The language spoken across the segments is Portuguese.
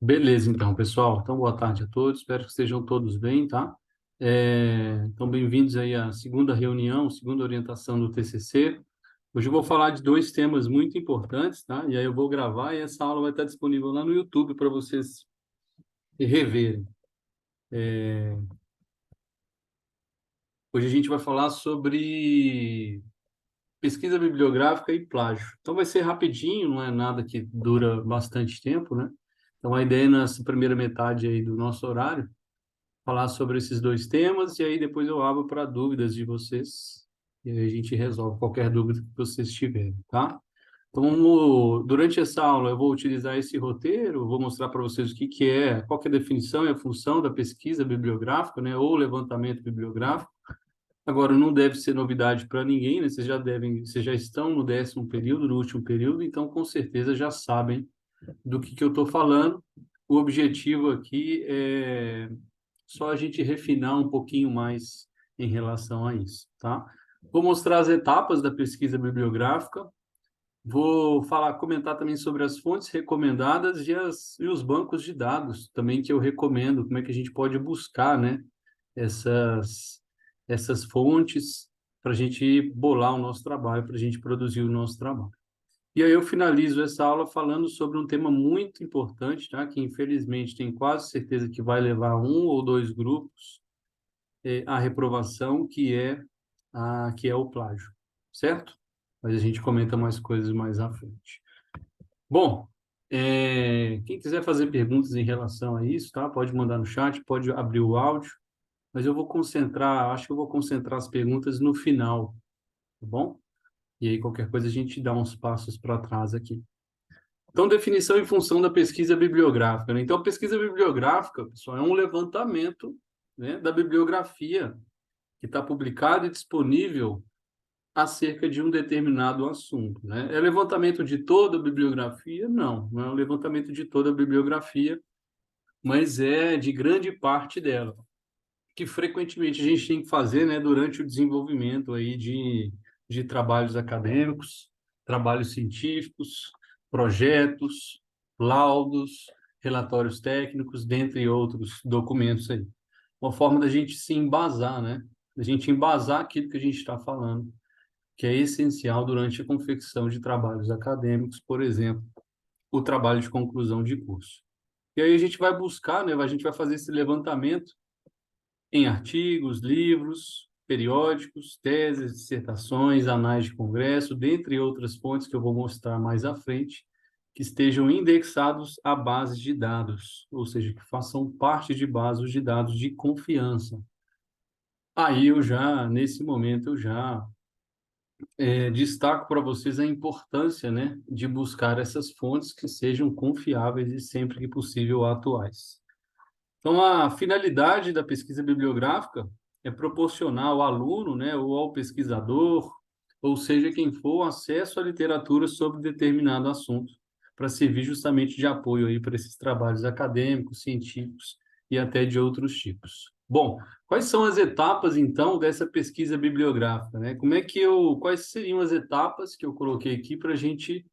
Beleza, então, pessoal. Então, boa tarde a todos. Espero que estejam todos bem, tá? Então, bem-vindos aí à segunda reunião, segunda orientação do TCC. Hoje eu vou falar de dois temas muito importantes, tá? E aí eu vou gravar e essa aula vai estar disponível lá no YouTube para vocês reverem. Hoje a gente vai falar sobre pesquisa bibliográfica e plágio. Então, vai ser rapidinho, não é nada que dura bastante tempo, né? Então, a ideia nessa primeira metade aí do nosso horário falar sobre esses dois temas e aí depois eu abro para dúvidas de vocês e aí a gente resolve qualquer dúvida que vocês tiverem, tá? Então, durante essa aula eu vou utilizar esse roteiro, vou mostrar para vocês o que que é, qual que é a definição e a função da pesquisa bibliográfica, né, ou levantamento bibliográfico. Agora, não deve ser novidade para ninguém, né? Vocês já estão no 10º período, no último período, então com certeza já sabem do que eu estou falando. O objetivo aqui é só a gente refinar um pouquinho mais em relação a isso, tá? Vou mostrar as etapas da pesquisa bibliográfica, vou comentar também sobre as fontes recomendadas e os bancos de dados também que eu recomendo, como é que a gente pode buscar, né, essas, essas fontes para a gente bolar o nosso trabalho, para a gente produzir o nosso trabalho. E aí eu finalizo essa aula falando sobre um tema muito importante, tá? Que infelizmente tenho quase certeza que vai levar um ou dois grupos à reprovação, que é o plágio, certo? Mas a gente comenta mais coisas mais à frente. Bom, quem quiser fazer perguntas em relação a isso, tá? Pode mandar no chat, pode abrir o áudio, mas acho que eu vou concentrar as perguntas no final, tá bom? E aí qualquer coisa a gente dá uns passos para trás aqui. Então, definição e função da pesquisa bibliográfica, né? Então, a pesquisa bibliográfica, pessoal, é um levantamento, né, da bibliografia que está publicada e disponível acerca de um determinado assunto, né? É levantamento de toda a bibliografia? Não, não é um levantamento de toda a bibliografia, mas é de grande parte dela, que frequentemente a gente tem que fazer, né, durante o desenvolvimento aí de trabalhos acadêmicos, trabalhos científicos, projetos, laudos, relatórios técnicos, dentre outros documentos aí. Uma forma da gente se embasar, né? Da gente embasar aquilo que a gente está falando, que é essencial durante a confecção de trabalhos acadêmicos, por exemplo, o trabalho de conclusão de curso. E aí a gente vai buscar, né? A gente vai fazer esse levantamento em artigos, livros, periódicos, teses, dissertações, anais de congresso, dentre outras fontes que eu vou mostrar mais à frente, que estejam indexados a bases de dados, ou seja, que façam parte de bases de dados de confiança. Aí nesse momento, eu já destaco para vocês a importância, né, de buscar essas fontes que sejam confiáveis e sempre que possível atuais. Então, a finalidade da pesquisa bibliográfica é proporcionar ao aluno, né, ou ao pesquisador, ou seja, quem for, acesso à literatura sobre determinado assunto, para servir justamente de apoio aí para esses trabalhos acadêmicos, científicos e até de outros tipos. Bom, quais são as etapas, então, dessa pesquisa bibliográfica, né? Quais seriam as etapas que eu coloquei aqui para a gente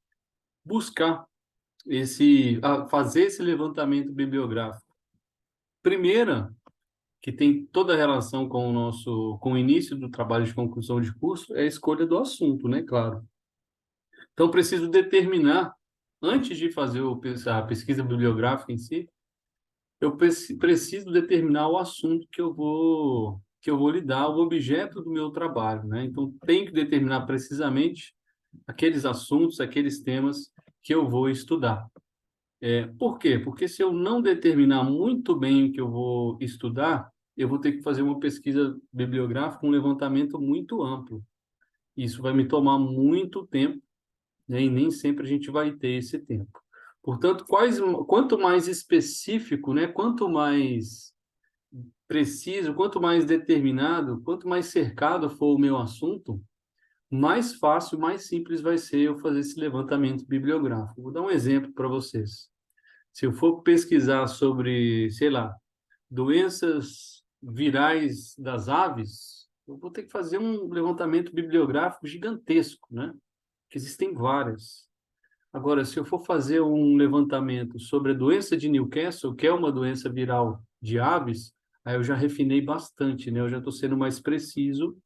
buscar fazer esse levantamento bibliográfico? Primeira, que tem toda a relação com o início do trabalho de conclusão de curso, é a escolha do assunto, né? Claro. Então, preciso determinar, antes de fazer a pesquisa bibliográfica em si, preciso determinar o assunto que eu vou lidar, o objeto do meu trabalho, né? Então, tenho que determinar precisamente aqueles assuntos, aqueles temas que eu vou estudar. Por quê? Porque se eu não determinar muito bem o que eu vou estudar, eu vou ter que fazer uma pesquisa bibliográfica, um levantamento muito amplo. Isso vai me tomar muito tempo, né? E nem sempre a gente vai ter esse tempo. Portanto, quanto mais específico, né? Quanto mais preciso, quanto mais determinado, quanto mais cercado for o meu assunto, mais fácil, mais simples vai ser eu fazer esse levantamento bibliográfico. Vou dar um exemplo para vocês. Se eu for pesquisar sobre, sei lá, doenças virais das aves, eu vou ter que fazer um levantamento bibliográfico gigantesco, né? Que existem várias. Agora, se eu for fazer um levantamento sobre a doença de Newcastle, que é uma doença viral de aves, aí eu já refinei bastante, né? Eu já estou sendo mais preciso,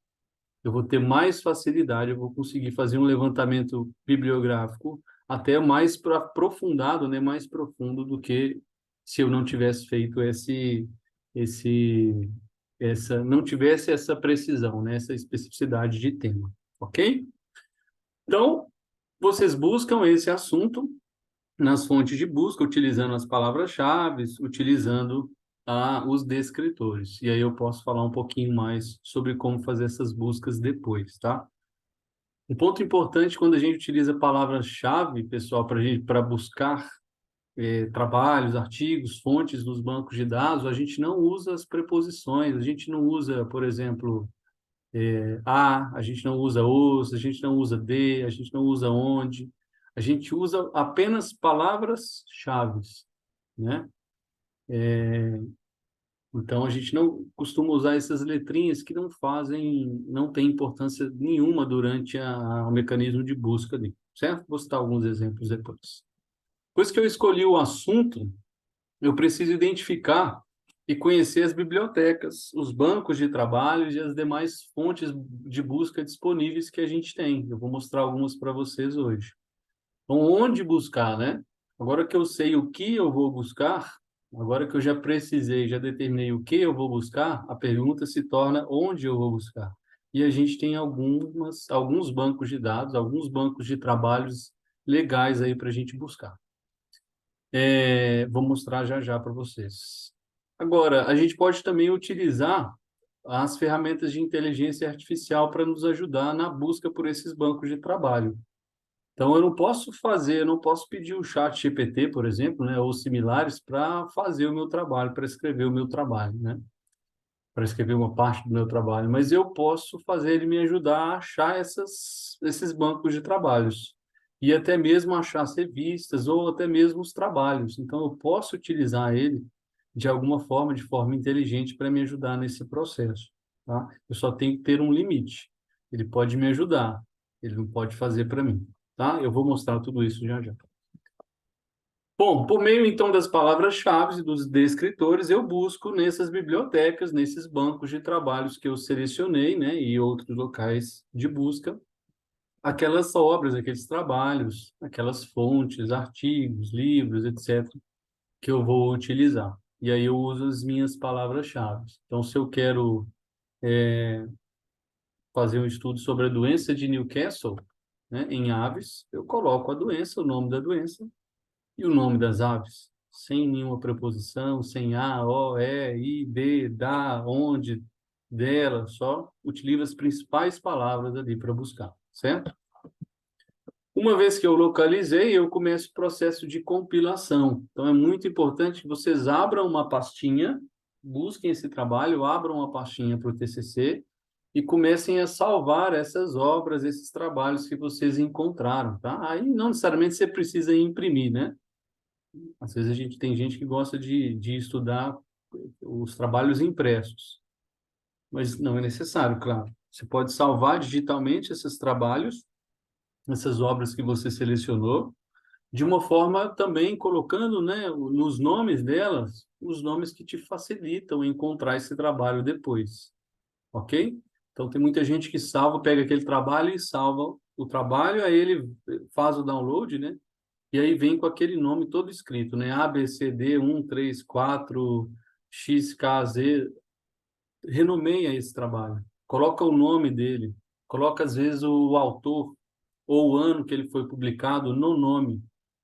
eu vou ter mais facilidade, eu vou conseguir fazer um levantamento bibliográfico até mais aprofundado, né? Mais profundo do que se eu não tivesse feito esse, não tivesse essa precisão, né? Essa especificidade de tema, ok? Então, vocês buscam esse assunto nas fontes de busca, utilizando as palavras-chave, utilizando os descritores. E aí eu posso falar um pouquinho mais sobre como fazer essas buscas depois, tá? Um ponto importante quando a gente utiliza palavras-chave, pessoal, para buscar trabalhos, artigos, fontes nos bancos de dados, a gente não usa as preposições, a gente não usa, por exemplo, a gente não usa os, a gente não usa de, a gente não usa onde, a gente usa apenas palavras-chave, né? Então, a gente não costuma usar essas letrinhas que não fazem, não tem importância nenhuma durante o mecanismo de busca ali, certo? Vou citar alguns exemplos depois. Depois que eu escolhi o assunto, eu preciso identificar e conhecer as bibliotecas, os bancos de trabalho e as demais fontes de busca disponíveis que a gente tem. Eu vou mostrar algumas para vocês hoje. Então, onde buscar, né? Agora que eu sei o que eu vou buscar, agora que eu já precisei, já determinei o que eu vou buscar, a pergunta se torna onde eu vou buscar. E a gente tem alguns bancos de dados, alguns bancos de trabalhos legais aí para a gente buscar. Vou mostrar já já para vocês. Agora, a gente pode também utilizar as ferramentas de inteligência artificial para nos ajudar na busca por esses bancos de trabalho. Então, eu não posso pedir o chat GPT, por exemplo, né, ou similares, para fazer o meu trabalho, para escrever o meu trabalho, né, para escrever uma parte do meu trabalho, mas eu posso fazer ele me ajudar a achar esses bancos de trabalhos e até mesmo achar as revistas ou até mesmo os trabalhos. Então, eu posso utilizar ele de alguma forma, de forma inteligente, para me ajudar nesse processo, tá? Eu só tenho que ter um limite. Ele pode me ajudar, ele não pode fazer para mim, tá? Eu vou mostrar tudo isso já já. Bom, por meio então das palavras-chave e dos descritores, eu busco nessas bibliotecas, nesses bancos de trabalhos que eu selecionei, né, e outros locais de busca, aquelas obras, aqueles trabalhos, aquelas fontes, artigos, livros, etc., que eu vou utilizar. E aí eu uso as minhas palavras-chave. Então, se eu quero fazer um estudo sobre a doença de Newcastle, né, em aves, eu coloco a doença, o nome da doença, e o nome das aves, sem nenhuma preposição, sem a, o, e, i, de, da, onde, dela, só utilizo as principais palavras ali para buscar, certo? Uma vez que eu localizei, eu começo o processo de compilação. Então, é muito importante que vocês abram uma pastinha, busquem esse trabalho, abram uma pastinha para o TCC e comecem a salvar essas obras, esses trabalhos que vocês encontraram, tá? Aí, não necessariamente você precisa imprimir, né? Às vezes a gente tem gente que gosta de estudar os trabalhos impressos, mas não é necessário, claro. Você pode salvar digitalmente esses trabalhos, essas obras que você selecionou, de uma forma também colocando, né, nos nomes delas, os nomes que te facilitam encontrar esse trabalho depois, ok? Então tem muita gente que salva, pega aquele trabalho e salva o trabalho, aí ele faz o download, né? E aí vem com aquele nome todo escrito, né? A, B, C, D, 1, 3, 4, X, K, Z. Renomeia esse trabalho. Coloca o nome dele. Coloca, às vezes, o autor ou o ano que ele foi publicado no nome,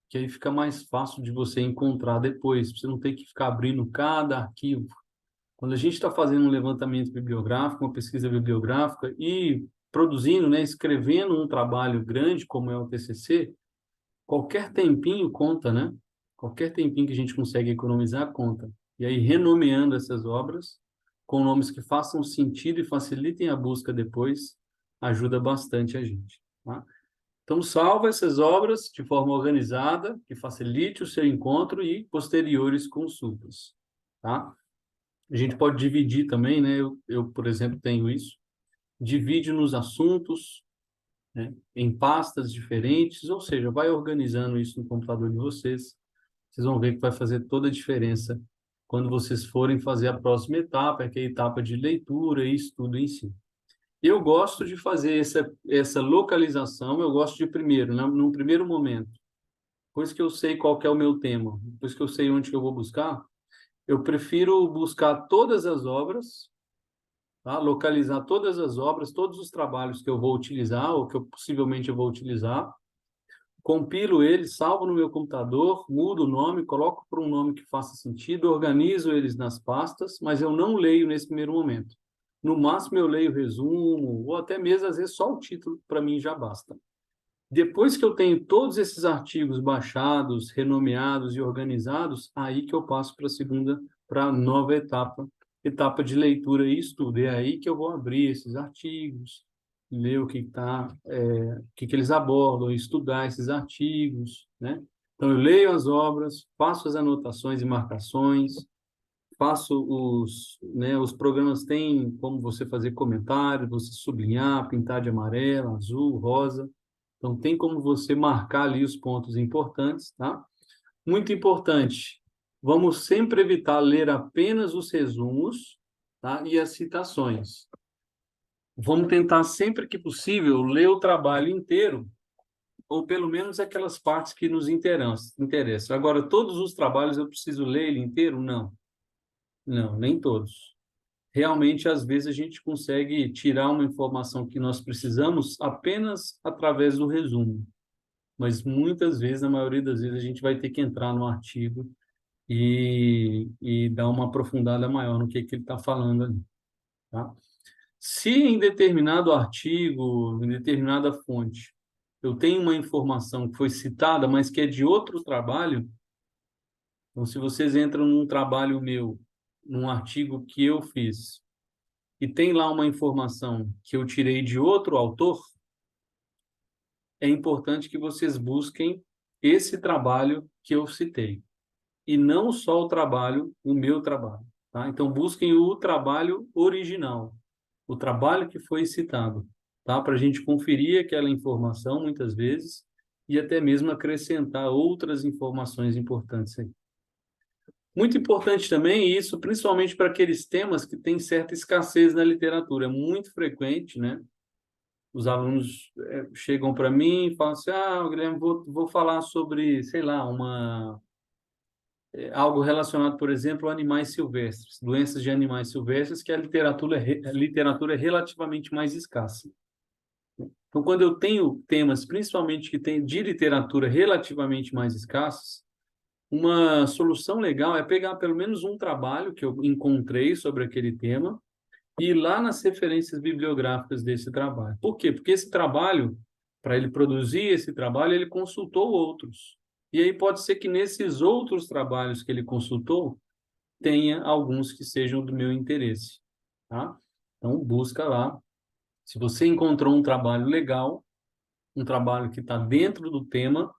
que aí fica mais fácil de você encontrar depois. Você não tem que ficar abrindo cada arquivo. Quando a gente está fazendo um levantamento bibliográfico, uma pesquisa bibliográfica e produzindo, né, escrevendo um trabalho grande, como é o TCC, qualquer tempinho conta, né? Qualquer tempinho que a gente consegue economizar, conta. E aí, renomeando essas obras, com nomes que façam sentido e facilitem a busca depois, ajuda bastante a gente, tá? Então, salva essas obras de forma organizada, que facilite o seu encontro e posteriores consultas, tá? A gente pode dividir também, né? Por exemplo, tenho isso. Divide nos assuntos, né, em pastas diferentes, ou seja, vai organizando isso no computador de vocês. Vocês vão ver que vai fazer toda a diferença quando vocês forem fazer a próxima etapa, que é a etapa de leitura e estudo em si. Eu gosto de fazer essa localização, eu gosto de primeiro, num primeiro momento, depois que eu sei qual que é o meu tema, depois que eu sei onde que eu vou buscar, eu prefiro buscar todas as obras, tá? Localizar todas as obras, todos os trabalhos que eu vou utilizar, ou que eu possivelmente eu vou utilizar, compilo eles, salvo no meu computador, mudo o nome, coloco para um nome que faça sentido, organizo eles nas pastas, mas eu não leio nesse primeiro momento. No máximo eu leio o resumo, ou até mesmo, às vezes, só o título, para mim já basta. Depois que eu tenho todos esses artigos baixados, renomeados e organizados, aí que eu passo para a segunda, para a nova etapa, etapa de leitura e estudo. É aí que eu vou abrir esses artigos, ler o que o que eles abordam, estudar esses artigos, né? Então eu leio as obras, faço as anotações e marcações, faço os programas têm como você fazer comentários, você sublinhar, pintar de amarelo, azul, rosa. Então, tem como você marcar ali os pontos importantes, tá? Muito importante, vamos sempre evitar ler apenas os resumos, tá? E as citações. Vamos tentar, sempre que possível, ler o trabalho inteiro, ou pelo menos aquelas partes que nos interessam. Agora, todos os trabalhos eu preciso ler ele inteiro? Não, não, nem todos. Realmente, às vezes, a gente consegue tirar uma informação que nós precisamos apenas através do resumo. Mas muitas vezes, na maioria das vezes, a gente vai ter que entrar no artigo e dar uma aprofundada maior no que ele está falando ali, tá? Se em determinado artigo, em determinada fonte, eu tenho uma informação que foi citada, mas que é de outro trabalho, então, se vocês entram num trabalho meu, num artigo que eu fiz, e tem lá uma informação que eu tirei de outro autor, é importante que vocês busquem esse trabalho que eu citei. E não só o trabalho, o meu trabalho, tá? Então, busquem o trabalho original, o trabalho que foi citado, tá? Para a gente conferir aquela informação, muitas vezes, e até mesmo acrescentar outras informações importantes aí. Muito importante também isso, principalmente para aqueles temas que têm certa escassez na literatura. É muito frequente, né? Os alunos chegam para mim e falam assim, Guilherme, vou falar sobre, sei lá, algo relacionado, por exemplo, a animais silvestres, doenças de animais silvestres, que a literatura é relativamente mais escassa. Então, quando eu tenho temas, principalmente que têm de literatura relativamente mais escassos, uma solução legal é pegar pelo menos um trabalho que eu encontrei sobre aquele tema e ir lá nas referências bibliográficas desse trabalho. Por quê? Porque esse trabalho, para ele produzir esse trabalho, ele consultou outros. E aí pode ser que nesses outros trabalhos que ele consultou, tenha alguns que sejam do meu interesse, tá? Então, busca lá. Se você encontrou um trabalho legal, um trabalho que está dentro do tema,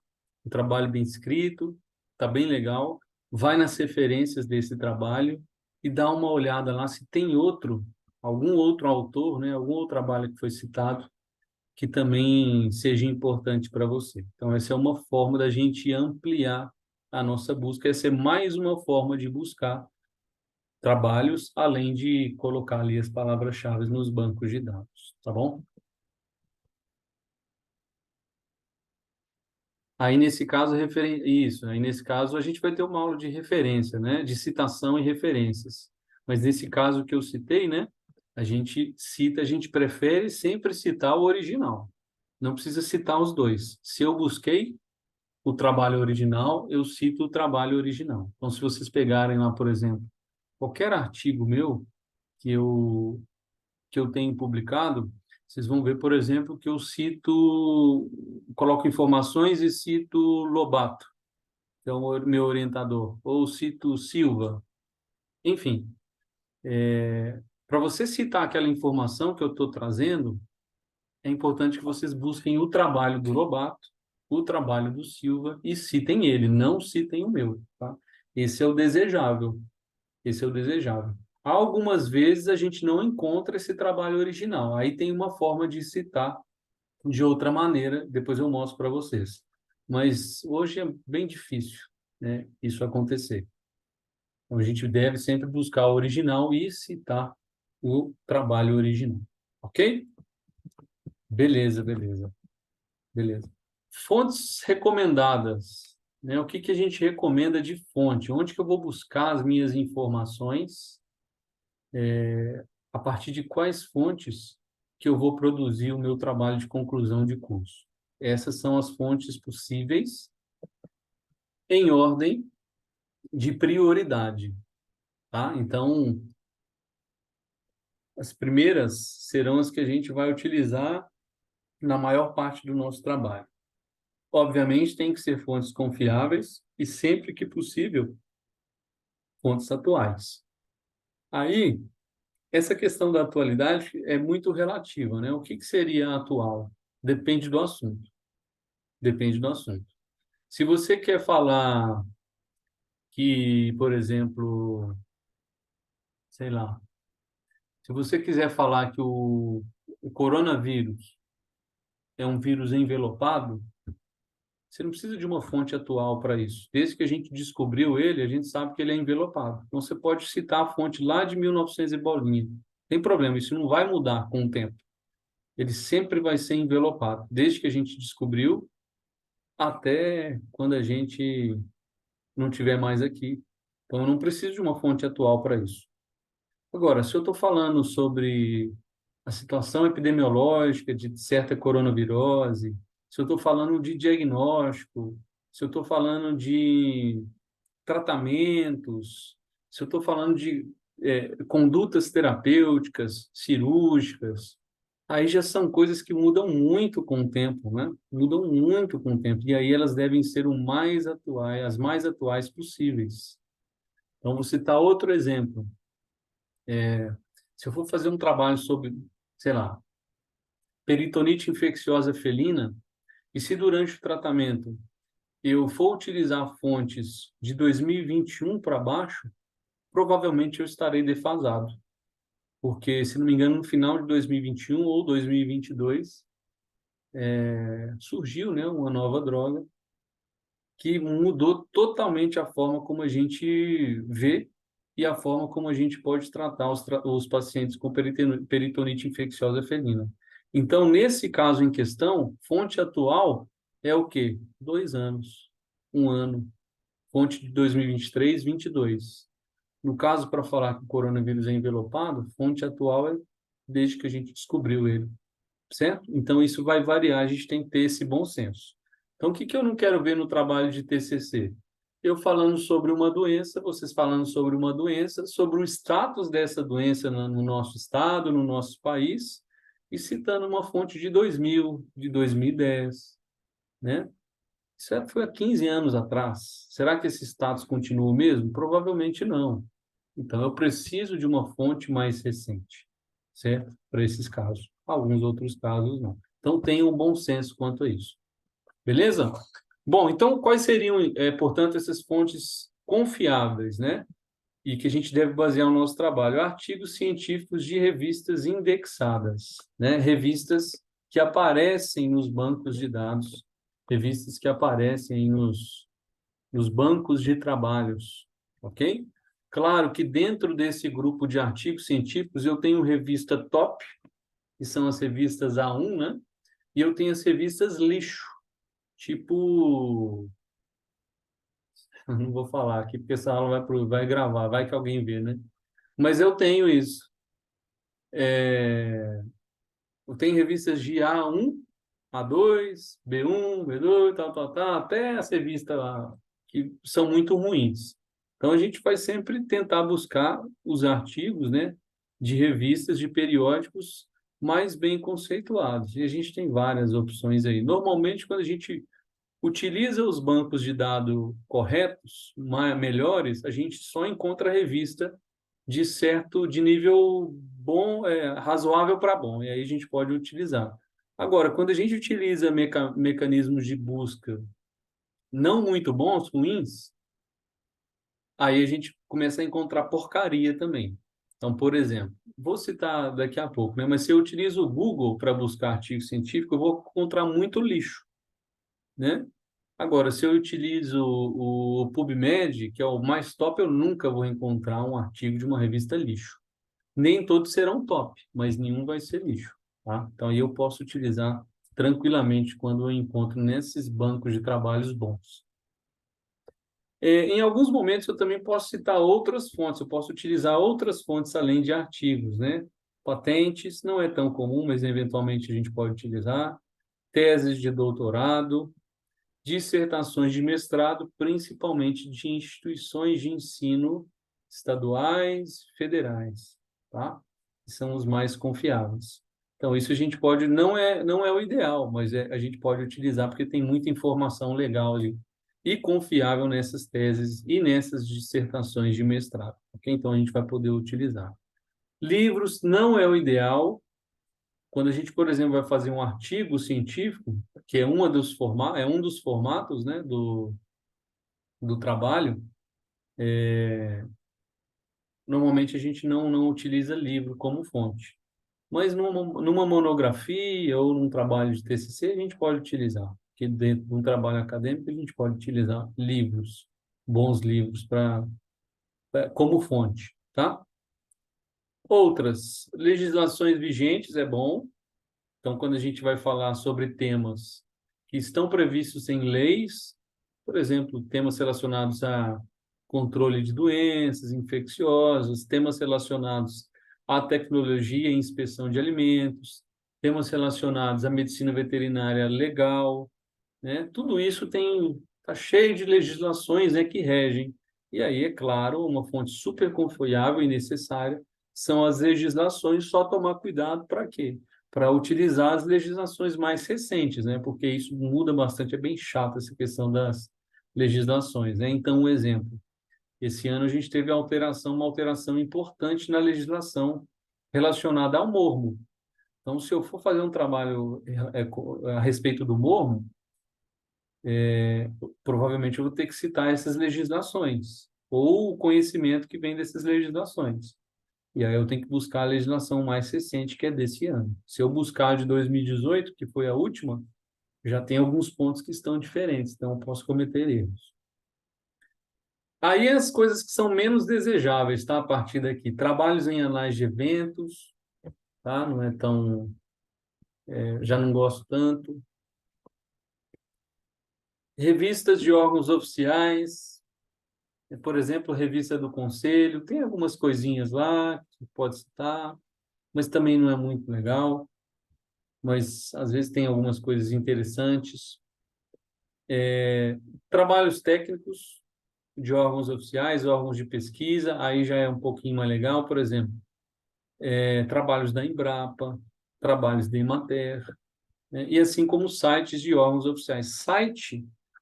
um trabalho bem escrito, está bem legal, vai nas referências desse trabalho e dá uma olhada lá se tem algum outro autor, né, algum outro trabalho que foi citado que também seja importante para você. Então, essa é uma forma da gente ampliar a nossa busca, essa é mais uma forma de buscar trabalhos, além de colocar ali as palavras-chave nos bancos de dados, tá bom? Aí, nesse caso, isso, aí nesse caso a gente vai ter uma aula de referência, né? De citação e referências. Mas nesse caso que eu citei, né? A gente prefere sempre citar o original. Não precisa citar os dois. Se eu busquei o trabalho original, eu cito o trabalho original. Então, se vocês pegarem lá, por exemplo, qualquer artigo meu que eu que eu tenho publicado, vocês vão ver, por exemplo, que eu cito, coloco informações e cito Lobato, que é o meu orientador, ou cito Silva. Enfim, para você citar aquela informação que eu estou trazendo, é importante que vocês busquem o trabalho do Lobato, o trabalho do Silva e citem ele, não citem o meu, tá? Esse é o desejável. Esse é o desejável. Algumas vezes a gente não encontra esse trabalho original. Aí tem uma forma de citar de outra maneira, depois eu mostro para vocês. Mas hoje é bem difícil, né, isso acontecer. Então, a gente deve sempre buscar o original e citar o trabalho original. Ok? Beleza, beleza, beleza. Fontes recomendadas, né? O que que a gente recomenda de fonte? Onde que eu vou buscar as minhas informações? A partir de quais fontes que eu vou produzir o meu trabalho de conclusão de curso? Essas são as fontes possíveis em ordem de prioridade, tá? Então, as primeiras serão as que a gente vai utilizar na maior parte do nosso trabalho. Obviamente, tem que ser fontes confiáveis e, sempre que possível, fontes atuais. Aí, essa questão da atualidade é muito relativa, né? O que que seria atual? Depende do assunto. Depende do assunto. Se você quer falar que, por exemplo, sei lá, se você quiser falar que o coronavírus é um vírus envelopado, você não precisa de uma fonte atual para isso. Desde que a gente descobriu ele, a gente sabe que ele é envelopado. Então, você pode citar a fonte lá de 1900 e bolinha. Tem problema, isso não vai mudar com o tempo. Ele sempre vai ser envelopado, desde que a gente descobriu até quando a gente não tiver mais aqui. Então, eu não preciso de uma fonte atual para isso. Agora, se eu estou falando sobre a situação epidemiológica de certa coronavirose, se eu estou falando de diagnóstico, se eu estou falando de tratamentos, se eu estou falando de condutas terapêuticas, cirúrgicas, aí já são coisas que mudam muito com o tempo, né? Mudam muito com o tempo. E aí elas devem ser o mais atuais, as mais atuais possíveis. Então, vou citar outro exemplo. Se eu for fazer um trabalho sobre, sei lá, peritonite infecciosa felina, e se durante o tratamento eu for utilizar fontes de 2021 para baixo, provavelmente eu estarei defasado. Porque, se não me engano, no final de 2021 ou 2022, surgiu, né, uma nova droga que mudou totalmente a forma como a gente vê e a forma como a gente pode tratar os pacientes com peritonite infecciosa felina. Então, nesse caso em questão, fonte atual é o quê? 2 anos, um ano. Fonte de 2023, 22. No caso, para falar que o coronavírus é envelopado, fonte atual é desde que a gente descobriu ele, certo? Então, isso vai variar, a gente tem que ter esse bom senso. Então, o que que eu não quero ver no trabalho de TCC? Eu falando sobre uma doença, vocês falando sobre uma doença, sobre o status dessa doença no nosso estado, no nosso país, e citando uma fonte de 2000, de 2010, né? Isso foi há 15 anos atrás. Será que esse status continua o mesmo? Provavelmente não. Então, eu preciso de uma fonte mais recente, certo? Para esses casos. Alguns outros casos, não. Então, tenha um bom senso quanto a isso. Beleza? Bom, então, quais seriam, portanto, essas fontes confiáveis, né? E que a gente deve basear o nosso trabalho? Artigos científicos de revistas indexadas, né? Revistas que aparecem nos bancos de dados, revistas que aparecem nos bancos de trabalhos, ok? Claro que dentro desse grupo de artigos científicos eu tenho revista top, que são as revistas A1, né? E eu tenho as revistas lixo, tipo, não vou falar aqui porque essa aula vai gravar, vai que alguém vê, né? Mas eu tenho isso. Eu tenho revistas de A1, A2, B1, B2, tal, tal, tal, até as revistas lá, que são muito ruins. Então, a gente vai sempre tentar buscar os artigos, né, de revistas, de periódicos mais bem conceituados. E a gente tem várias opções aí. Normalmente, quando a gente utiliza os bancos de dados corretos, melhores, a gente só encontra revista de nível bom, razoável para bom, e aí a gente pode utilizar. Agora, quando a gente utiliza mecanismos de busca não muito bons, ruins, aí a gente começa a encontrar porcaria também. Então, por exemplo, vou citar daqui a pouco, né? Mas se eu utilizo o Google para buscar artigo científico, eu vou encontrar muito lixo, né? Agora, se eu utilizo o PubMed, que é o mais top, eu nunca vou encontrar um artigo de uma revista lixo. Nem todos serão top, mas nenhum vai ser lixo, tá? Então, aí eu posso utilizar tranquilamente quando eu encontro nesses bancos de trabalhos bons. Em alguns momentos, eu também posso citar outras fontes, eu posso utilizar outras fontes além de artigos, né? Patentes, não é tão comum, mas eventualmente a gente pode utilizar. Teses de doutorado, dissertações de mestrado, principalmente de instituições de ensino estaduais, federais, tá? Que são os mais confiáveis. Então, isso a gente pode, não é o ideal, mas a gente pode utilizar porque tem muita informação legal ali e confiável nessas teses e nessas dissertações de mestrado, ok? Então, a gente vai poder utilizar. Livros não é o ideal, quando a gente, por exemplo, vai fazer um artigo científico, que é um dos formatos, né, do trabalho, normalmente a gente não utiliza livro como fonte. Mas numa monografia ou num trabalho de TCC, a gente pode utilizar. Porque dentro de um trabalho acadêmico, a gente pode utilizar livros, bons livros, como fonte, tá? Outras, legislações vigentes é bom. Então, quando a gente vai falar sobre temas que estão previstos em leis, por exemplo, temas relacionados a controle de doenças infecciosas, temas relacionados à tecnologia e inspeção de alimentos, temas relacionados à medicina veterinária legal, né? Tudo isso está cheio de legislações, né, que regem. E aí, é claro, uma fonte super confiável e necessária são as legislações, só tomar cuidado para quê? Para utilizar as legislações mais recentes, né? Porque isso muda bastante, é bem chato essa questão das legislações, né? Então, um exemplo, esse ano a gente teve uma alteração importante na legislação relacionada ao mormo. Então, se eu for fazer um trabalho a respeito do mormo, provavelmente eu vou ter que citar essas legislações ou o conhecimento que vem dessas legislações. E aí eu tenho que buscar a legislação mais recente, que é desse ano. Se eu buscar a de 2018, que foi a última, já tem alguns pontos que estão diferentes, então eu posso cometer erros. Aí as coisas que são menos desejáveis, tá? A partir daqui, trabalhos em anais de eventos, tá? Não é tão, já não gosto tanto. Revistas de órgãos oficiais, por exemplo, revista do Conselho, tem algumas coisinhas lá que pode citar, mas também não é muito legal, mas às vezes tem algumas coisas interessantes. Trabalhos técnicos de órgãos oficiais, órgãos de pesquisa, aí já é um pouquinho mais legal, por exemplo, trabalhos da Embrapa, trabalhos da Emater, né? E assim como sites de órgãos oficiais.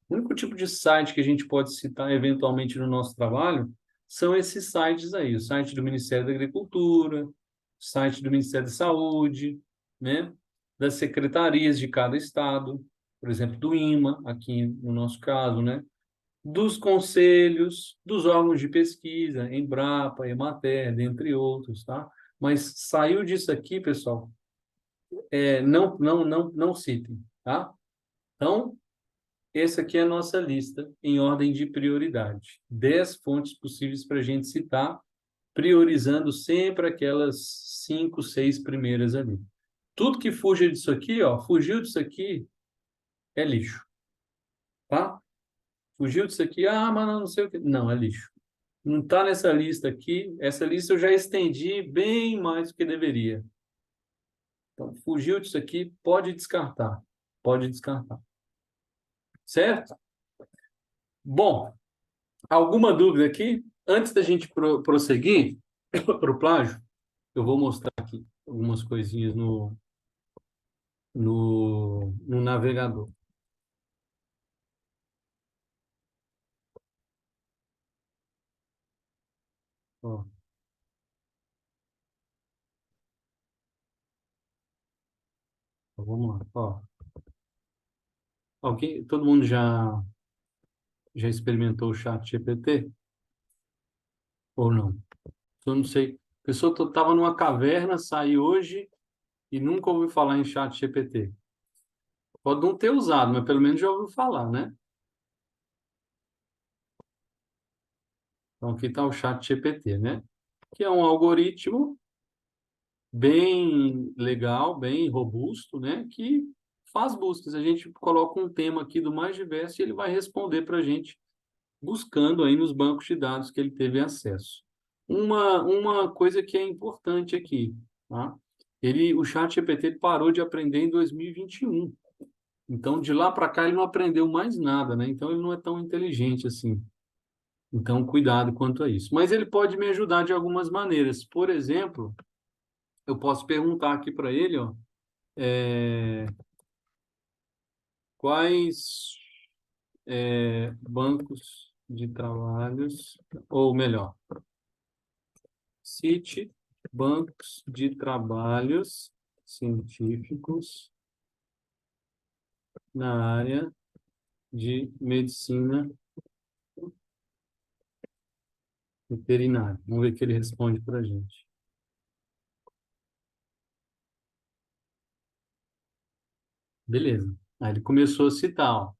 O único tipo de site que a gente pode citar eventualmente no nosso trabalho são esses sites aí, o site do Ministério da Agricultura, o site do Ministério da Saúde, né? Das secretarias de cada estado, por exemplo, do INMA, aqui no nosso caso, né? Dos conselhos, dos órgãos de pesquisa, Embrapa, Emater, dentre outros, tá? Mas saiu disso aqui, pessoal, não citem, tá? Então, essa aqui é a nossa lista em ordem de prioridade. 10 fontes possíveis para a gente citar, priorizando sempre aquelas 5, 6 primeiras ali. Tudo que fuja disso aqui, ó, fugiu disso aqui, é lixo, tá? Fugiu disso aqui, mas não sei o que. Não, é lixo. Não está nessa lista aqui. Essa lista eu já estendi bem mais do que deveria. Então, fugiu disso aqui, pode descartar. Pode descartar. Certo? Bom, alguma dúvida aqui? Antes da gente prosseguir para o plágio, eu vou mostrar aqui algumas coisinhas no navegador. Ó, vamos lá. Ó, ok? Todo mundo já experimentou o chat GPT? Ou não? Eu não sei. A pessoa estava numa caverna, saiu hoje e nunca ouviu falar em chat GPT. Pode não ter usado, mas pelo menos já ouviu falar, né? Então aqui está o chat GPT, né? Que é um algoritmo bem legal, bem robusto, né? Que faz buscas. A gente coloca um tema aqui do mais diverso e ele vai responder para a gente buscando aí nos bancos de dados que ele teve acesso. Uma coisa que é importante aqui, tá? O ChatGPT parou de aprender em 2021. Então, de lá para cá, ele não aprendeu mais nada, né? Então, ele não é tão inteligente assim. Então, cuidado quanto a isso. Mas ele pode me ajudar de algumas maneiras. Por exemplo, eu posso perguntar aqui para ele, ó, é, quais bancos de trabalhos, ou melhor, cite bancos de trabalhos científicos na área de medicina veterinária. Vamos ver o que ele responde para a gente. Beleza. Aí ele começou a citar, ó.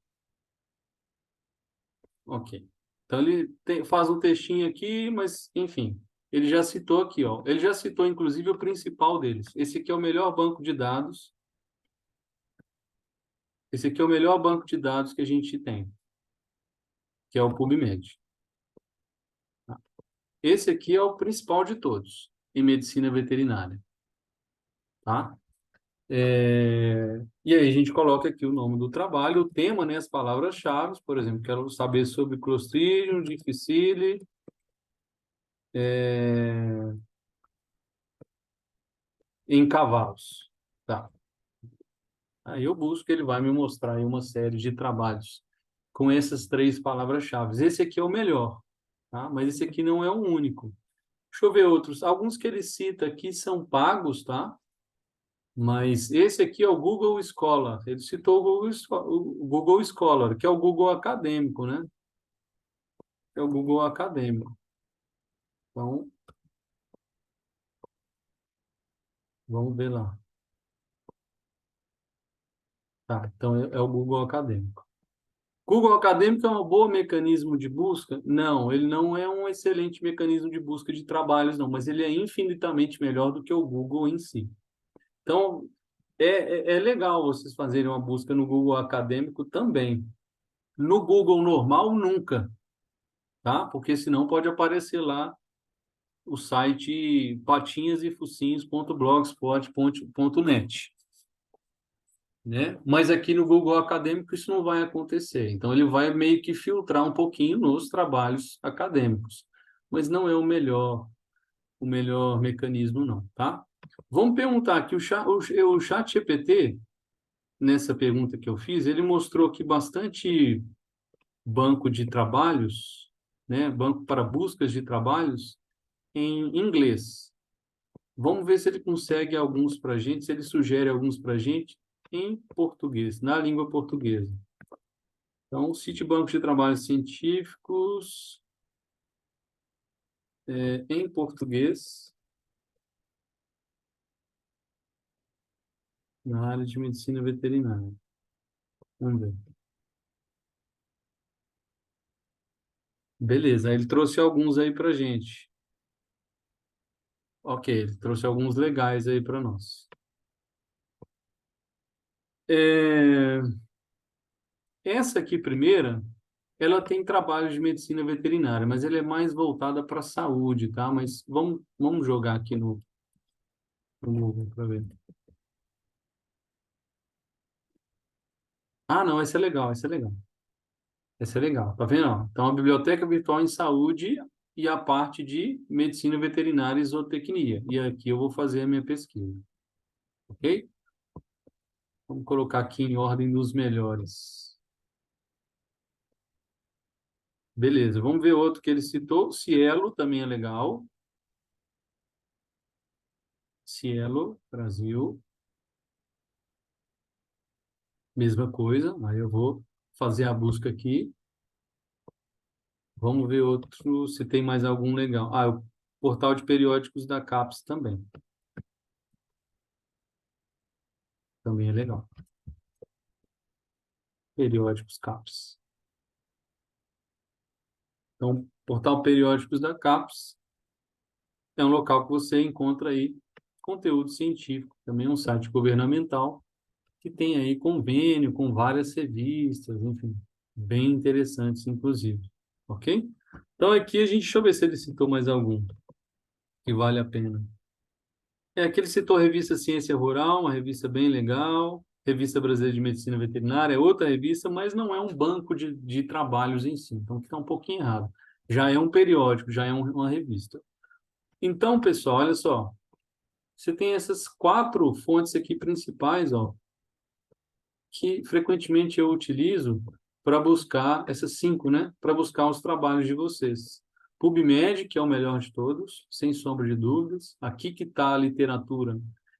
Ok. Então faz um textinho aqui, mas enfim, ele já citou aqui, ó. Ele já citou inclusive o principal deles. Esse aqui é o melhor banco de dados. Esse aqui é o melhor banco de dados que a gente tem, que é o PubMed. Esse aqui é o principal de todos em medicina veterinária, tá? E aí a gente coloca aqui o nome do trabalho, o tema, né, as palavras-chave, por exemplo, quero saber sobre Clostridium difficile em cavalos. Tá. Aí eu busco, ele vai me mostrar aí uma série de trabalhos com essas três palavras-chave. Esse aqui é o melhor, tá? Mas esse aqui não é o único. Deixa eu ver outros. Alguns que ele cita aqui são pagos, tá? Mas esse aqui é o Google Scholar. Ele citou o Google Scholar, que é o Google acadêmico, né? É o Google acadêmico. Então, vamos ver lá. Tá, então é o Google acadêmico. Google acadêmico é um bom mecanismo de busca? Não, ele não é um excelente mecanismo de busca de trabalhos, não, mas ele é infinitamente melhor do que o Google em si. Então, é legal vocês fazerem uma busca no Google acadêmico também. No Google normal, nunca, tá? Porque senão pode aparecer lá o site patinhasefocinhos.blogspot.net, né? Mas aqui no Google Acadêmico isso não vai acontecer. Então ele vai meio que filtrar um pouquinho nos trabalhos acadêmicos, mas não é o melhor mecanismo não, tá? Vamos perguntar aqui o chat GPT, nessa pergunta que eu fiz, ele mostrou aqui bastante banco de trabalhos, né? Banco para buscas de trabalhos em inglês. Vamos ver se ele consegue alguns para a gente, se ele sugere alguns para a gente em português, na língua portuguesa. Então, cite bancos de trabalhos científicos em português na área de medicina veterinária. Vamos ver. Beleza, ele trouxe alguns aí para a gente. Ok, ele trouxe alguns legais aí para nós. É, essa aqui, primeira, ela tem trabalho de medicina veterinária, mas ela é mais voltada para a saúde, tá? Mas vamos jogar aqui no Google para ver. Ah, não, essa é legal, essa é legal. Essa é legal, tá vendo? Ó? Então, a biblioteca virtual em saúde e a parte de medicina veterinária e zootecnia. E aqui eu vou fazer a minha pesquisa, ok? Vamos colocar aqui em ordem dos melhores. Beleza, vamos ver outro que ele citou. Cielo também é legal. Cielo, Brasil, mesma coisa. Aí eu vou fazer a busca aqui. Vamos ver outro, se tem mais algum legal. portal de periódicos da CAPES também. Também é legal. Periódicos CAPES. Então, portal periódicos da CAPES é um local que você encontra aí conteúdo científico, também um site governamental que tem aí convênio com várias revistas, enfim, bem interessantes, inclusive. Ok? Então, aqui a gente, deixa eu ver se ele citou mais algum que vale a pena. Aqui ele citou a revista Ciência Rural, uma revista bem legal, Revista Brasileira de Medicina Veterinária, é outra revista, mas não é um banco de trabalhos em si, então está um pouquinho errado. Já é um periódico, já é uma revista. Então, pessoal, olha só, você tem essas 4 fontes aqui principais, ó, que frequentemente eu utilizo para buscar, essas 5, né? Para buscar os trabalhos de vocês. PubMed, que é o melhor de todos, sem sombra de dúvidas. Aqui que está a literatura.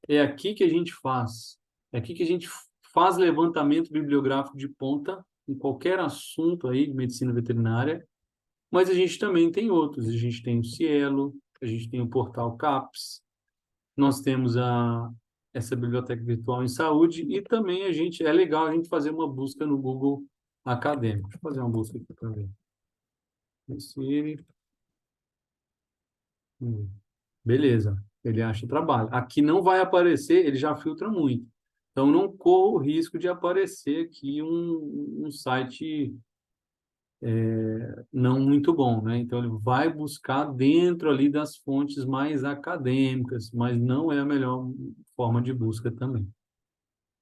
É aqui que a gente faz. É aqui que a gente faz levantamento bibliográfico de ponta em qualquer assunto aí de medicina veterinária. Mas a gente também tem outros. A gente tem o Cielo, a gente tem o portal CAPS, nós temos essa biblioteca virtual em saúde e também é legal a gente fazer uma busca no Google Acadêmico. Deixa eu fazer uma busca aqui para ver. Esse, beleza, ele acha trabalho. Aqui não vai aparecer, ele já filtra muito. Então, não corra o risco de aparecer aqui um site não muito bom, né? Então, ele vai buscar dentro ali das fontes mais acadêmicas, mas não é a melhor forma de busca também.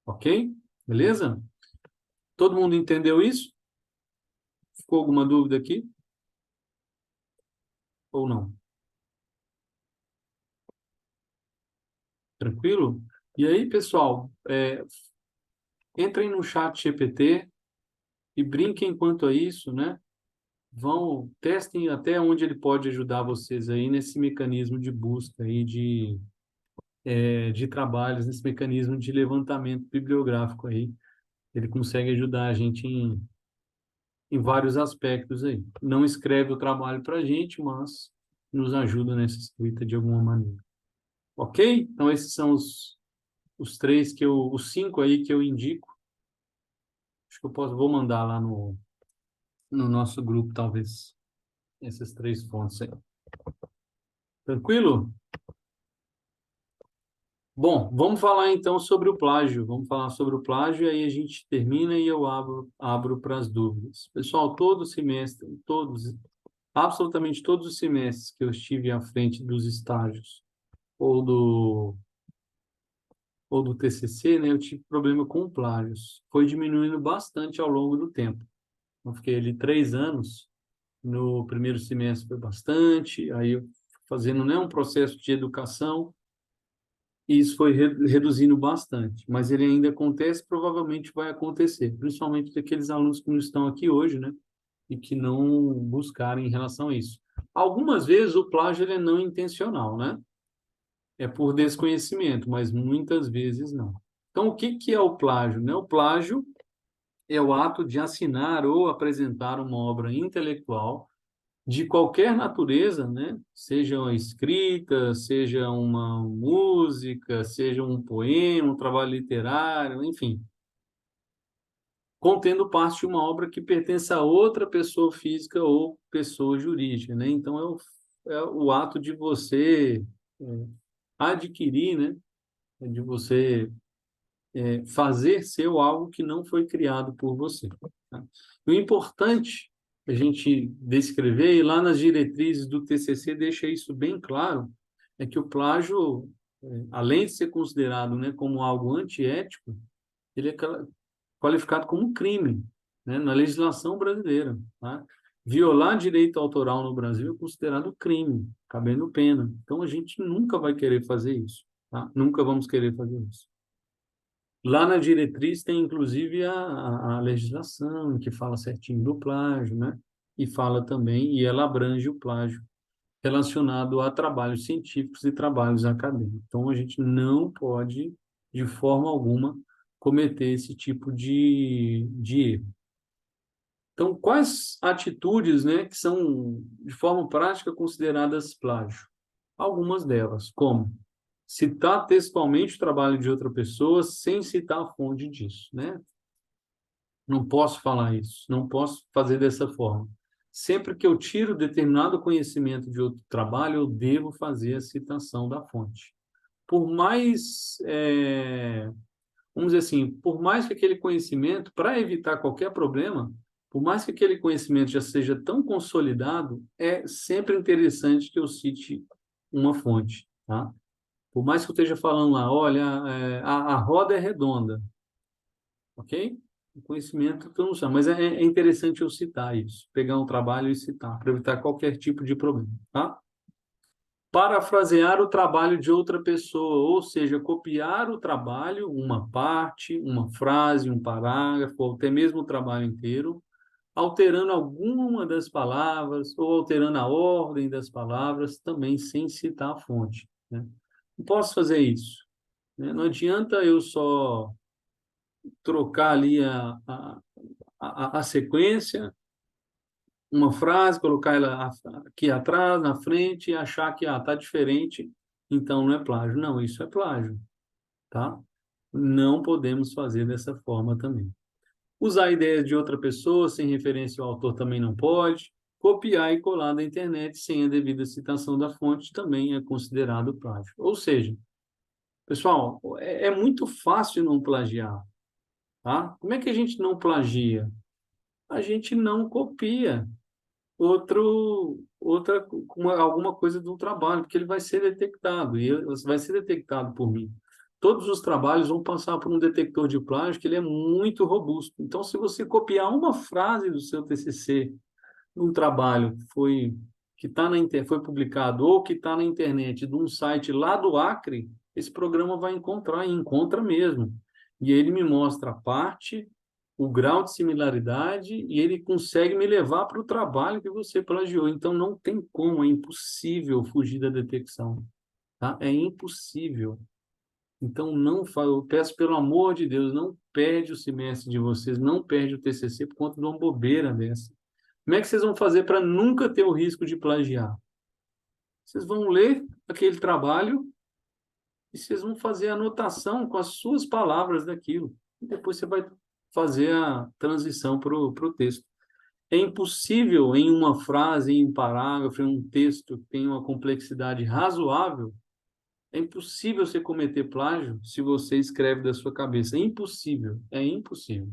Ok? Beleza? Todo mundo entendeu isso? Ficou alguma dúvida aqui? Ou não? Tranquilo? E aí, pessoal, entrem no chat GPT e brinquem quanto a isso, né? Testem até onde ele pode ajudar vocês aí nesse mecanismo de busca aí de trabalhos, nesse mecanismo de levantamento bibliográfico aí. Ele consegue ajudar a gente em vários aspectos aí. Não escreve o trabalho para a gente, mas nos ajuda nessa escrita de alguma maneira. Ok? Então, esses são os 5 aí que eu indico. Acho que vou mandar lá no nosso grupo, talvez, essas 3 fontes aí. Tranquilo? Bom, vamos falar então sobre o plágio. Vamos falar sobre o plágio e aí a gente termina e eu abro para as dúvidas. Pessoal, todo semestre, absolutamente todos os semestres que eu estive à frente dos estágios ou do TCC, né, eu tive problema com plágios. Foi diminuindo bastante ao longo do tempo. Eu fiquei ali 3 anos, no primeiro semestre foi bastante, aí eu fazendo, né, um processo de educação, e isso foi reduzindo bastante. Mas ele ainda acontece, provavelmente vai acontecer, principalmente daqueles alunos que não estão aqui hoje, né, e que não buscarem em relação a isso. Algumas vezes o plágio ele é não intencional, né? É por desconhecimento, mas muitas vezes não. Então, o que que é o plágio, né? O plágio é o ato de assinar ou apresentar uma obra intelectual de qualquer natureza, né? Seja uma escrita, seja uma música, seja um poema, um trabalho literário, enfim, contendo parte de uma obra que pertence a outra pessoa física ou pessoa jurídica, né? Então, é o ato de você é, adquirir, né? De você fazer seu algo que não foi criado por você. Tá? O importante a gente descrever, e lá nas diretrizes do TCC deixa isso bem claro, é que o plágio, além de ser considerado, né, como algo antiético, ele é qualificado como crime, né, na legislação brasileira. Tá? Violar direito autoral no Brasil é considerado crime, cabendo pena. Então, a gente nunca vai querer fazer isso. Tá? Nunca vamos querer fazer isso. Lá na diretriz tem, inclusive, a legislação que fala certinho do plágio, né? E fala também, e ela abrange o plágio relacionado a trabalhos científicos e trabalhos acadêmicos. Então, a gente não pode, de forma alguma, cometer esse tipo de erro. Então, quais atitudes, né, que são, de forma prática, consideradas plágio? algumas delas, como citar textualmente o trabalho de outra pessoa sem citar a fonte disso, né? Não posso falar isso, não posso fazer dessa forma. Sempre que eu tiro determinado conhecimento de outro trabalho, eu devo fazer a citação da fonte. Por mais, vamos dizer assim, por mais que aquele conhecimento, para evitar qualquer problema, por mais que aquele conhecimento já seja tão consolidado, é sempre interessante que eu cite uma fonte, tá? Por mais que eu esteja falando lá, olha, a roda é redonda, ok? O conhecimento que eu não sei, mas é interessante eu citar isso, pegar um trabalho e citar, para evitar qualquer tipo de problema, tá? Parafrasear o trabalho de outra pessoa, ou seja, copiar o trabalho, uma parte, uma frase, um parágrafo, ou até mesmo o trabalho inteiro, alterando alguma das palavras, ou alterando a ordem das palavras, também sem citar a fonte, né? Não posso fazer isso, né? Não adianta eu só trocar ali a sequência, uma frase, colocar ela aqui atrás, na frente, e achar que está diferente, então não é plágio. Não, isso é plágio, tá? Não podemos fazer dessa forma também. Usar ideias de outra pessoa sem referência ao autor também não pode. Copiar e colar da internet sem a devida citação da fonte também é considerado plágio. Ou seja, pessoal, é muito fácil não plagiar, tá? Como é que a gente não plagia? A gente não copia alguma coisa do trabalho, porque ele vai ser detectado, e vai ser detectado por mim. Todos os trabalhos vão passar por um detector de plágio, que ele é muito robusto. Então, se você copiar uma frase do seu TCC, num trabalho que foi publicado ou que está na internet de um site lá do Acre, esse programa vai encontrar, e encontra mesmo. E ele me mostra a parte, o grau de similaridade, e ele consegue me levar para o trabalho que você plagiou. Então, não tem como, é impossível fugir da detecção. Tá? É impossível. Então, não eu peço pelo amor de Deus, não perde o semestre de vocês, não perde o TCC por conta de uma bobeira dessa. Como é que vocês vão fazer para nunca ter o risco de plagiar? Vocês vão ler aquele trabalho e vocês vão fazer a anotação com as suas palavras daquilo. E depois você vai fazer a transição para o texto. É impossível em uma frase, em um parágrafo, em um texto que tem uma complexidade razoável, é impossível você cometer plágio se você escreve da sua cabeça. É impossível, é impossível.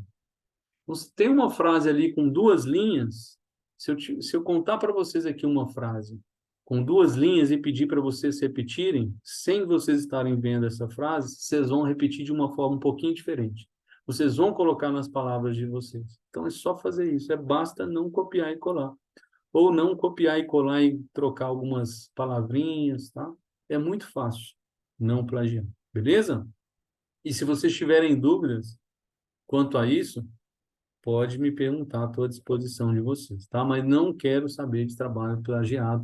Você tem uma frase ali com duas linhas, se eu contar para vocês aqui uma frase com duas linhas e pedir para vocês repetirem, sem vocês estarem vendo essa frase, vocês vão repetir de uma forma um pouquinho diferente. Vocês vão colocar nas palavras de vocês. Então é só fazer isso, basta não copiar e colar. Ou não copiar e colar e trocar algumas palavrinhas, tá? É muito fácil não plagiar, beleza? E se vocês tiverem dúvidas quanto a isso, pode me perguntar, estou à disposição de vocês, tá? Mas não quero saber de trabalho plagiado,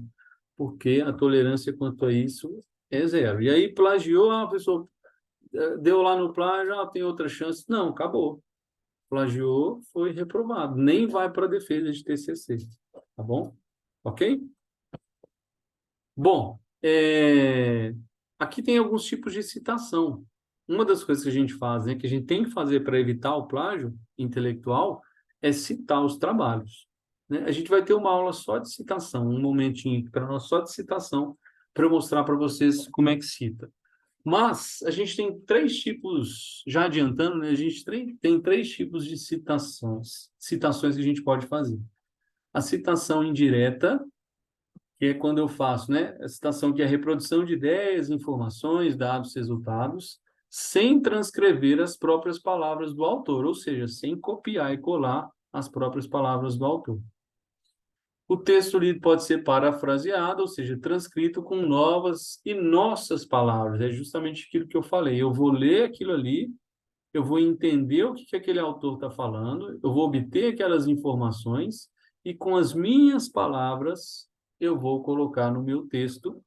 porque a tolerância quanto a isso é zero. E aí plagiou, a pessoa deu lá no plágio, tem outra chance. Não, acabou. Plagiou, foi reprovado. Nem vai para a defesa de TCC, tá bom? Ok? Bom, aqui tem alguns tipos de citação. Uma das coisas que a gente faz, né, que a gente tem que fazer para evitar o plágio intelectual, é citar os trabalhos, né? A gente vai ter uma aula só de citação, um momentinho para nós só de citação, para eu mostrar para vocês como é que cita. Mas a gente tem três tipos, já adiantando, né, a gente tem três tipos de citações que a gente pode fazer. A citação indireta, que é quando eu faço, né, a citação que é a reprodução de ideias, informações, dados, resultados, sem transcrever as próprias palavras do autor, ou seja, sem copiar e colar as próprias palavras do autor. O texto lido pode ser parafraseado, ou seja, transcrito com novas e nossas palavras. É justamente aquilo que eu falei. Eu vou ler aquilo ali, eu vou entender o que aquele autor está falando, eu vou obter aquelas informações e com as minhas palavras eu vou colocar no meu texto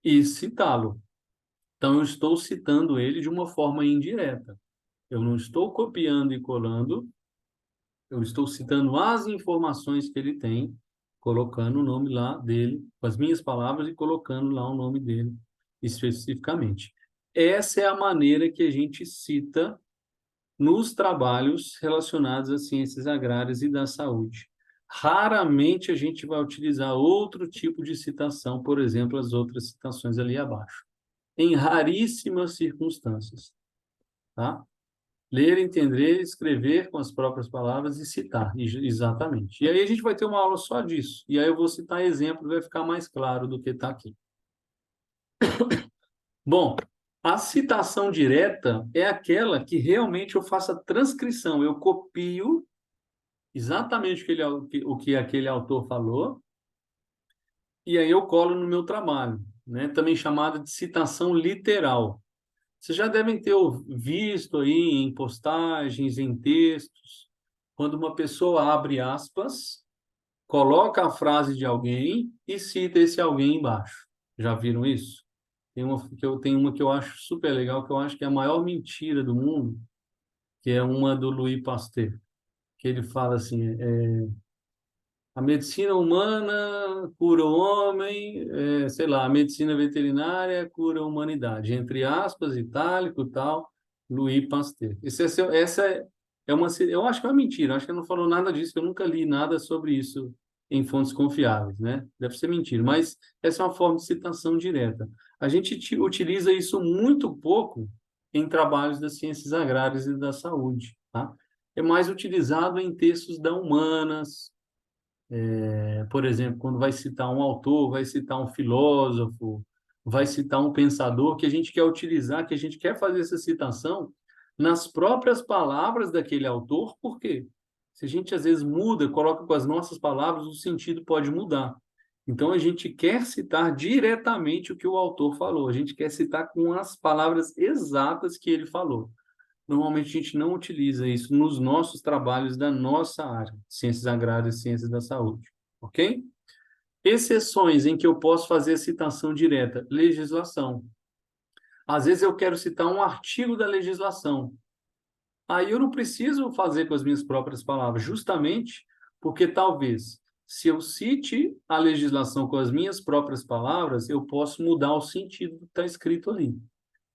e citá-lo. Então, eu estou citando ele de uma forma indireta. Eu não estou copiando e colando, eu estou citando as informações que ele tem colocando o nome lá dele, com as minhas palavras e colocando lá o nome dele especificamente. Essa é a maneira que a gente cita nos trabalhos relacionados às ciências agrárias e da saúde. Raramente a gente vai utilizar outro tipo de citação, por exemplo, as outras citações ali abaixo. Em raríssimas circunstâncias, tá? Ler, entender, escrever com as próprias palavras e citar, exatamente. E aí a gente vai ter uma aula só disso. E aí eu vou citar exemplos, vai ficar mais claro do que está aqui. Bom, a citação direta é aquela que realmente eu faço a transcrição, eu copio exatamente o que aquele autor falou, e aí eu colo no meu trabalho, né? Também chamada de citação literal. Vocês já devem ter visto aí em postagens, em textos, quando uma pessoa abre aspas, coloca a frase de alguém e cita esse alguém embaixo. Já viram isso? Tem uma que eu acho super legal, que eu acho que é a maior mentira do mundo, que é uma do Louis Pasteur, que ele fala assim, a medicina humana cura o homem, sei lá, a medicina veterinária cura a humanidade, entre aspas, itálico e tal, Louis Pasteur. Essa é uma, eu acho que é uma mentira, eu acho que ele não falou nada disso, que eu nunca li nada sobre isso em fontes confiáveis, né? Deve ser mentira, mas essa é uma forma de citação direta. A gente utiliza isso muito pouco em trabalhos das ciências agrárias e da saúde, tá? É mais utilizado em textos da humanas, por exemplo, quando vai citar um autor, vai citar um filósofo, vai citar um pensador, que a gente quer utilizar, que a gente quer fazer essa citação nas próprias palavras daquele autor, por quê? Se a gente às vezes muda, coloca com as nossas palavras, o sentido pode mudar. Então a gente quer citar diretamente o que o autor falou, a gente quer citar com as palavras exatas que ele falou. Normalmente a gente não utiliza isso nos nossos trabalhos da nossa área, ciências agrárias e ciências da saúde, ok? Exceções em que eu posso fazer citação direta, legislação. Às vezes eu quero citar um artigo da legislação. Aí eu não preciso fazer com as minhas próprias palavras, justamente porque talvez, se eu cite a legislação com as minhas próprias palavras, eu posso mudar o sentido do que está escrito ali.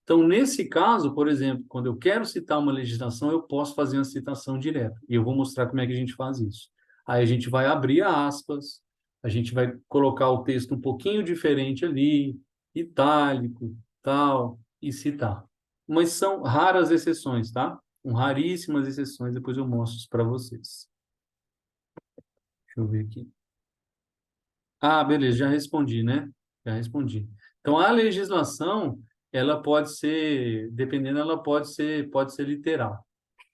Então, nesse caso, por exemplo, quando eu quero citar uma legislação, eu posso fazer uma citação direta. E eu vou mostrar como é que a gente faz isso. Aí a gente vai abrir aspas, a gente vai colocar o texto um pouquinho diferente ali, itálico, tal, e citar. Mas são raras exceções, tá? São raríssimas exceções, depois eu mostro para vocês. Deixa eu ver aqui. Ah, beleza, já respondi, né? Já respondi. Então, a legislação, ela pode ser, dependendo, ela pode ser literal,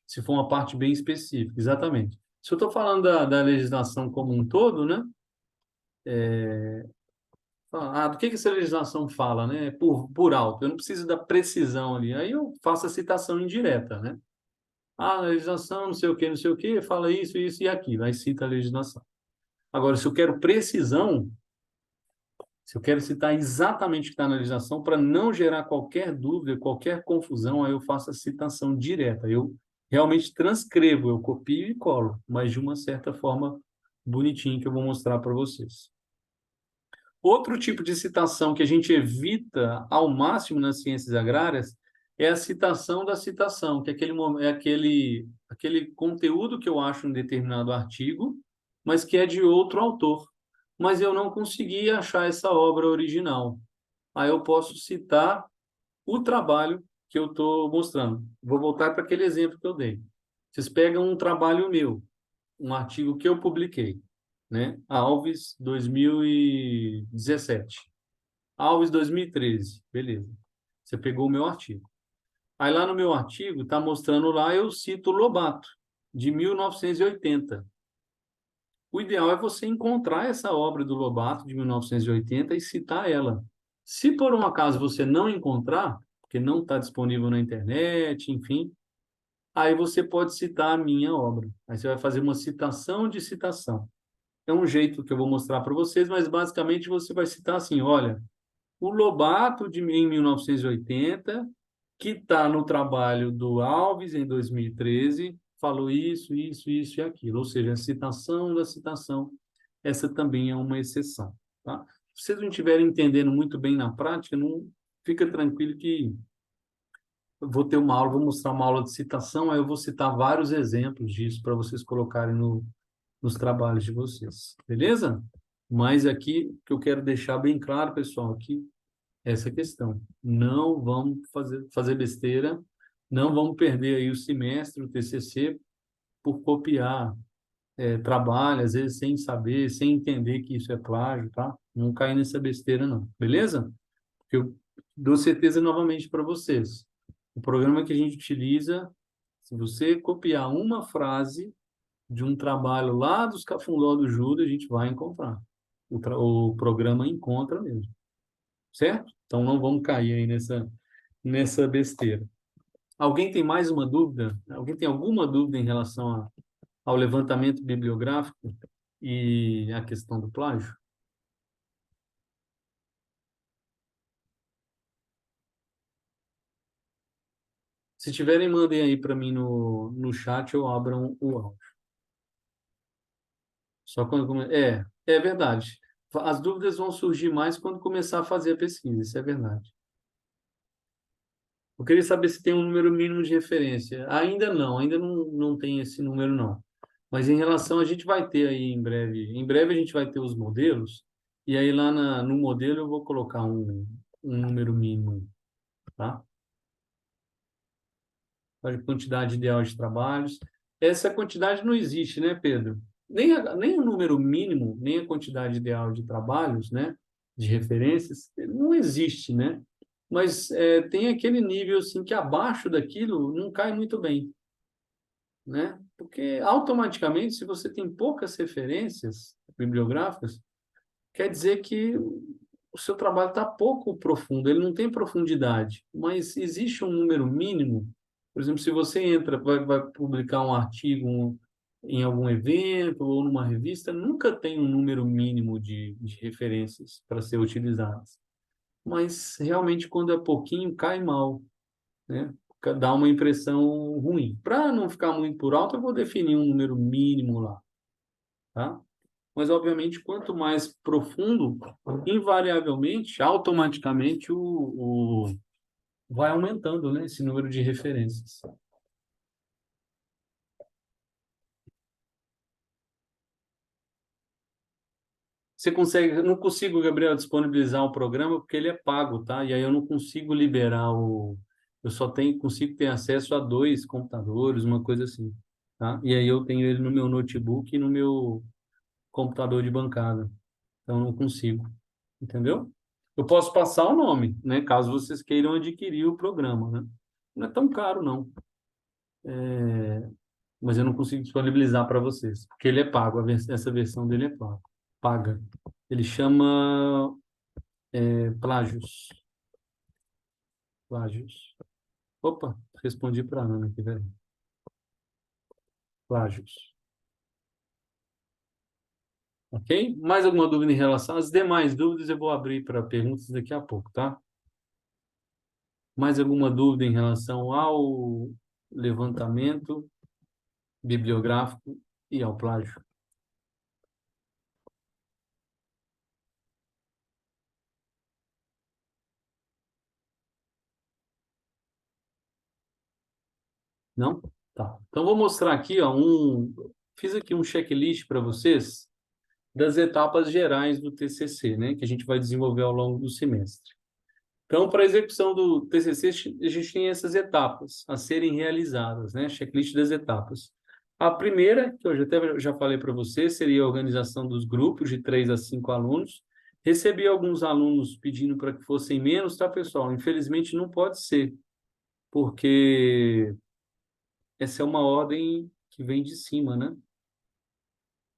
se for uma parte bem específica, exatamente. Se eu estou falando da legislação como um todo, né? Do que essa legislação fala, né? Por alto, eu não preciso da precisão ali. Aí eu faço a citação indireta, né? A legislação, não sei o quê, fala isso, isso e aquilo. Aí cita a legislação. Agora, se eu quero precisão, se eu quero citar exatamente o que está na legislação, para não gerar qualquer dúvida, qualquer confusão, aí eu faço a citação direta. Eu realmente transcrevo, eu copio e colo, mas de uma certa forma bonitinha que eu vou mostrar para vocês. Outro tipo de citação que a gente evita ao máximo nas ciências agrárias é a citação da citação, que é aquele conteúdo que eu acho em determinado artigo, mas que é de outro autor. Mas eu não consegui achar essa obra original. Aí eu posso citar o trabalho que eu estou mostrando. Vou voltar para aquele exemplo que eu dei. Vocês pegam um trabalho meu, um artigo que eu publiquei, né? Alves 2017. Alves 2013, beleza. Você pegou o meu artigo. Aí lá no meu artigo está mostrando lá, eu cito Lobato, de 1980. O ideal é você encontrar essa obra do Lobato, de 1980, e citar ela. Se por um acaso você não encontrar, porque não está disponível na internet, enfim, aí você pode citar a minha obra. Aí você vai fazer uma citação de citação. É um jeito que eu vou mostrar para vocês, mas basicamente você vai citar assim, olha, o Lobato em 1980, que está no trabalho do Alves em 2013, falou isso, isso, isso e aquilo. Ou seja, a citação da citação essa também é uma exceção, tá? Se vocês não estiverem entendendo muito bem na prática, não fica tranquilo que eu vou ter uma aula, vou mostrar uma aula de citação, aí eu vou citar vários exemplos disso para vocês colocarem nos trabalhos de vocês, beleza? Mas aqui que eu quero deixar bem claro, pessoal, aqui essa questão. Não vamos fazer besteira, não vamos perder aí o semestre, o TCC, por copiar trabalho, às vezes sem saber, sem entender que isso é plágio, tá? Não cair nessa besteira, não, beleza? Porque eu dou certeza novamente para vocês. O programa que a gente utiliza, se você copiar uma frase de um trabalho lá dos Cafundó do Judas, a gente vai encontrar. O programa encontra mesmo, certo? Então não vamos cair aí nessa besteira. Alguém tem mais uma dúvida? Alguém tem alguma dúvida em relação ao levantamento bibliográfico e a questão do plágio? Se tiverem, mandem aí para mim no chat, eu abro o áudio. Só quando é verdade. As dúvidas vão surgir mais quando começar a fazer a pesquisa, isso é verdade. Eu queria saber se tem um número mínimo de referência. Ainda não tem esse número, não. Mas em relação, a gente vai ter aí em breve a gente vai ter os modelos, e aí lá no modelo eu vou colocar um número mínimo, tá? A quantidade ideal de trabalhos. Essa quantidade não existe, né, Pedro? Nem o número mínimo, nem a quantidade ideal de trabalhos, né, de referências, não existe, né? Mas tem aquele nível assim que abaixo daquilo não cai muito bem, né? Porque automaticamente, se você tem poucas referências bibliográficas, quer dizer que o seu trabalho está pouco profundo, ele não tem profundidade, mas existe um número mínimo. Por exemplo, se você vai publicar um artigo em algum evento ou numa revista, nunca tem um número mínimo de referências para ser utilizadas. Mas realmente, quando é pouquinho, cai mal, né? Dá uma impressão ruim. Para não ficar muito por alto, eu vou definir um número mínimo lá, tá? Mas, obviamente, quanto mais profundo, invariavelmente, automaticamente, vai aumentando, né, esse número de referências. Você consegue, eu não consigo, Gabriel, disponibilizar o programa porque ele é pago, tá? E aí eu não consigo liberar eu só consigo ter acesso a dois computadores, uma coisa assim, tá? E aí eu tenho ele no meu notebook e no meu computador de bancada. Então eu não consigo, entendeu? Eu posso passar o nome, né? Caso vocês queiram adquirir o programa, né? Não é tão caro, não. Mas eu não consigo disponibilizar para vocês, porque ele é pago, essa versão dele é paga. Ele chama Plágios. Plágios. Opa, respondi para a Ana aqui, velho. Plágios. Ok? Mais alguma dúvida em relação às demais dúvidas? Eu vou abrir para perguntas daqui a pouco, tá? Mais alguma dúvida em relação ao levantamento bibliográfico e ao plágio? Não? Tá. Então, vou mostrar aqui, ó, fiz aqui um checklist para vocês das etapas gerais do TCC, né, que a gente vai desenvolver ao longo do semestre. Então, para a execução do TCC, a gente tem essas etapas a serem realizadas, né, checklist das etapas. A primeira, que eu já falei para você, seria a organização dos grupos de 3 a 5 alunos. Recebi alguns alunos pedindo para que fossem menos, tá, pessoal? Infelizmente, não pode ser, porque essa é uma ordem que vem de cima, né?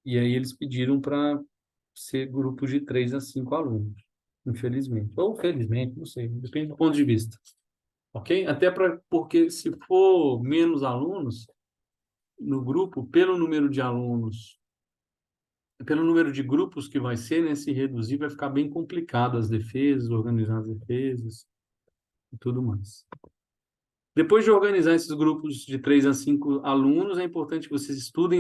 E aí eles pediram para ser grupos de 3 a 5 alunos, infelizmente. Ou felizmente, não sei, depende do ponto de vista. Ok? Até porque se for menos alunos no grupo, pelo número de grupos que vai ser, né, se reduzir, vai ficar bem complicado as defesas, organizar as defesas e tudo mais. Depois de organizar esses grupos de 3 a 5 alunos, é importante que vocês estudem,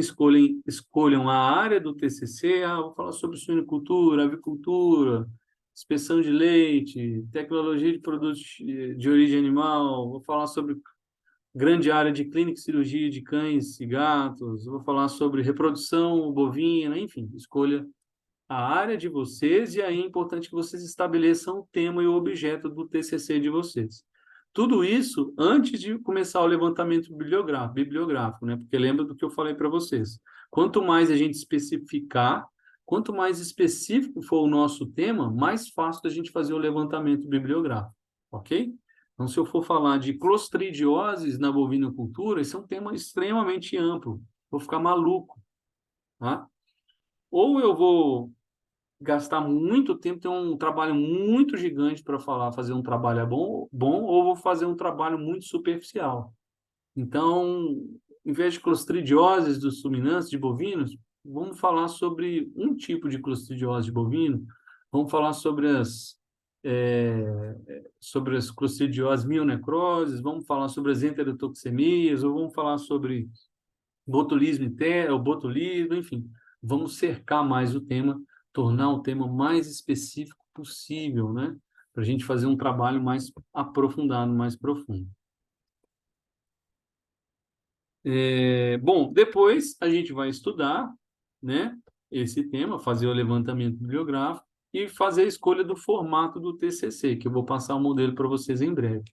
escolham a área do TCC. Vou falar sobre suinocultura, avicultura, inspeção de leite, tecnologia de produtos de origem animal. Vou falar sobre grande área de clínica e cirurgia de cães e gatos. Vou falar sobre reprodução bovina, enfim, escolha a área de vocês e aí é importante que vocês estabeleçam o tema e o objeto do TCC de vocês. Tudo isso antes de começar o levantamento bibliográfico, né? Porque lembra do que eu falei para vocês. Quanto mais a gente especificar, quanto mais específico for o nosso tema, mais fácil da gente fazer o levantamento bibliográfico, ok? Então, se eu for falar de clostridioses na bovinocultura, esse é um tema extremamente amplo. Vou ficar maluco, tá? Ou eu vou gastar muito tempo, ter um trabalho muito gigante para fazer um trabalho bom, ou vou fazer um trabalho muito superficial. Então, em vez de clostridioses dos ruminantes de bovinos, vamos falar sobre um tipo de clostridiose de bovino, vamos falar sobre as clostridioses mielonecroses, vamos falar sobre as enterotoxemias, ou vamos falar sobre botulismo interno, ou botulismo, enfim. Vamos cercar mais o tema, tornar o tema mais específico possível, né? Para a gente fazer um trabalho mais aprofundado, mais profundo. Bom, depois a gente vai estudar, né, esse tema, fazer o levantamento bibliográfico e fazer a escolha do formato do TCC, que eu vou passar o modelo para vocês em breve.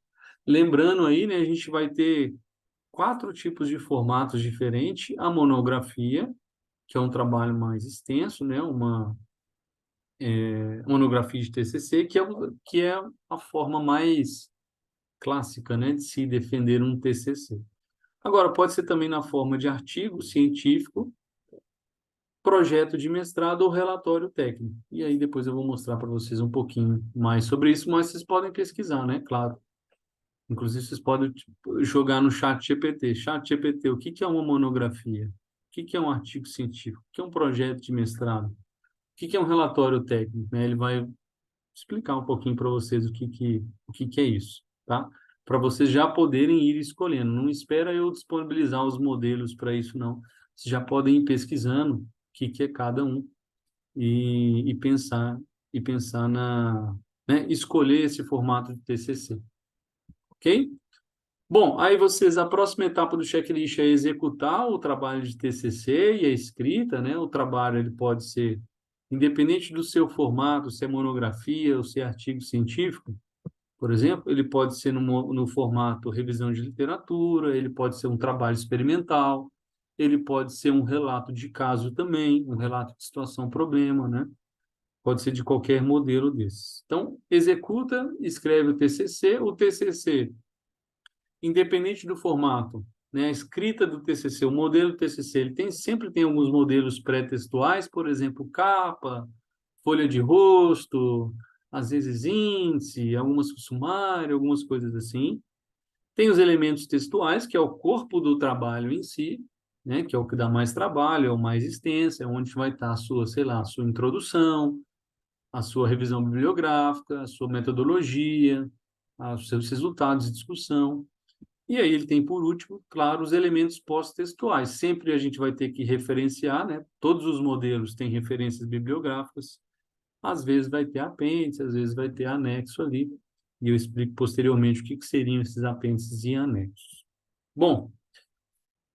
Lembrando aí, né, a gente vai ter 4 tipos de formatos diferentes: a monografia, que é um trabalho mais extenso, né, uma monografia de TCC, que é a forma mais clássica, né, de se defender um TCC. Agora, pode ser também na forma de artigo científico, projeto de mestrado ou relatório técnico. E aí depois eu vou mostrar para vocês um pouquinho mais sobre isso, mas vocês podem pesquisar, né? Claro. Inclusive, vocês podem jogar no chat GPT. Chat GPT, o que que é uma monografia? O que que é um artigo científico? O que é um projeto de mestrado? O que que é um relatório técnico? Né? Ele vai explicar um pouquinho para vocês o que que é isso, tá? Para vocês já poderem ir escolhendo. Não espera eu disponibilizar os modelos para isso, não. Vocês já podem ir pesquisando o que é cada um e pensar né, escolher esse formato de TCC, ok? Bom, aí a próxima etapa do checklist é executar o trabalho de TCC e a escrita, né? O trabalho ele pode ser independente do seu formato, se é monografia ou se é artigo científico, por exemplo, ele pode ser no formato revisão de literatura, ele pode ser um trabalho experimental, ele pode ser um relato de caso também, um relato de situação-problema, né? Pode ser de qualquer modelo desses. Então, executa, escreve o TCC, independente do formato, né? A escrita do TCC, o modelo do TCC, sempre tem alguns modelos pré-textuais, por exemplo, capa, folha de rosto, às vezes índice, algumas sumário, algumas coisas assim. Tem os elementos textuais, que é o corpo do trabalho em si, né, que é o que dá mais trabalho, é o mais extenso, é onde vai estar a sua, sei lá, a sua introdução, a sua revisão bibliográfica, a sua metodologia, os seus resultados de discussão. E aí ele tem, por último, claro, os elementos pós-textuais. Sempre a gente vai ter que referenciar, né? Todos os modelos têm referências bibliográficas. Às vezes vai ter apêndice, às vezes vai ter anexo ali. E eu explico posteriormente o que seriam esses apêndices e anexos. Bom,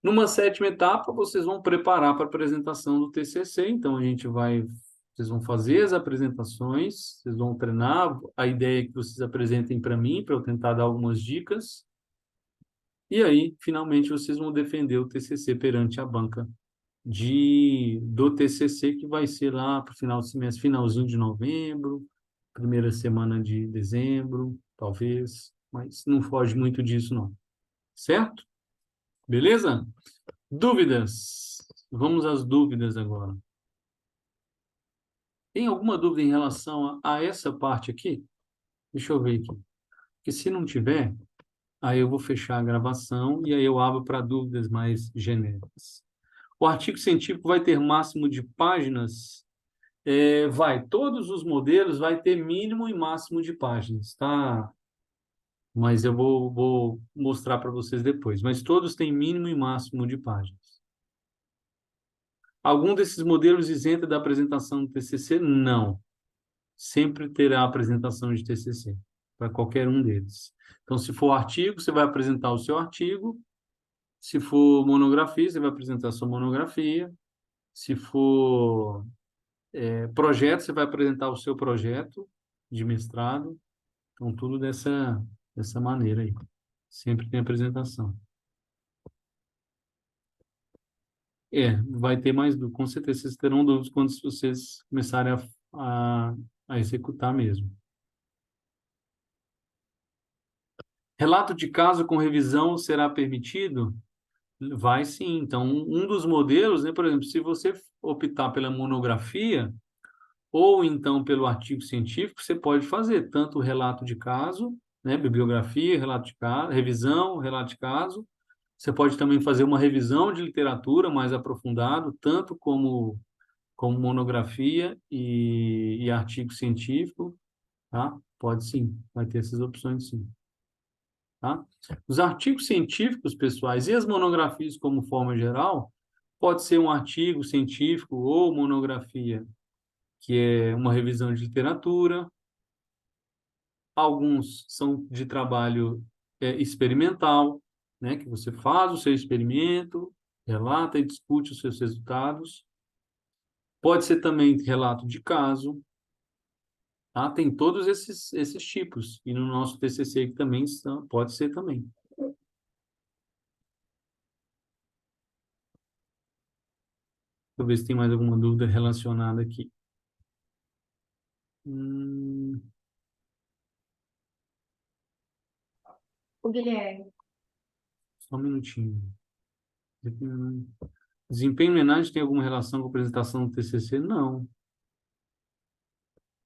numa sétima etapa, vocês vão preparar para a apresentação do TCC. Então, vocês vão fazer as apresentações, vocês vão treinar. A ideia é que vocês apresentem para mim, para eu tentar dar algumas dicas. E aí, finalmente, vocês vão defender o TCC perante a banca do TCC, que vai ser lá para o final do semestre, finalzinho de novembro, primeira semana de dezembro, talvez, mas não foge muito disso, não. Certo? Beleza? Dúvidas? Vamos às dúvidas agora. Tem alguma dúvida em relação a essa parte aqui? Deixa eu ver aqui. Porque se não tiver, aí eu vou fechar a gravação e aí eu abro para dúvidas mais genéricas. O artigo científico vai ter máximo de páginas? Todos os modelos vai ter mínimo e máximo de páginas, tá? mas eu vou mostrar para vocês depois. Mas todos têm mínimo e máximo de páginas. Algum desses modelos isenta da apresentação do TCC? Não. Sempre terá apresentação de TCC, para qualquer um deles. Então, se for artigo, você vai apresentar o seu artigo. Se for monografia, você vai apresentar a sua monografia. Se for projeto, você vai apresentar o seu projeto de mestrado. Então, tudo dessa maneira aí. Sempre tem apresentação. Vai ter mais dúvidas. Com certeza vocês terão dúvidas quando vocês começarem a executar mesmo. Relato de caso com revisão será permitido? Vai sim. Então, um dos modelos, né, por exemplo, se você optar pela monografia ou então pelo artigo científico, você pode fazer tanto o relato de caso, né, bibliografia, relato de caso, revisão, relato de caso. Você pode também fazer uma revisão de literatura mais aprofundado, tanto como monografia e artigo científico, tá? Pode sim, vai ter essas opções sim. Tá? Os artigos científicos, pessoais, e as monografias como forma geral, pode ser um artigo científico ou monografia, que é uma revisão de literatura. Alguns são de trabalho experimental, né, que você faz o seu experimento, relata e discute os seus resultados. Pode ser também relato de caso, tá? Tem todos esses tipos. E no nosso TCC que também pode ser também. Deixa eu ver se tem mais alguma dúvida relacionada aqui. Hum, O Guilherme. só um minutinho. Desempenho em homenagem tem alguma relação com a apresentação do TCC? Não.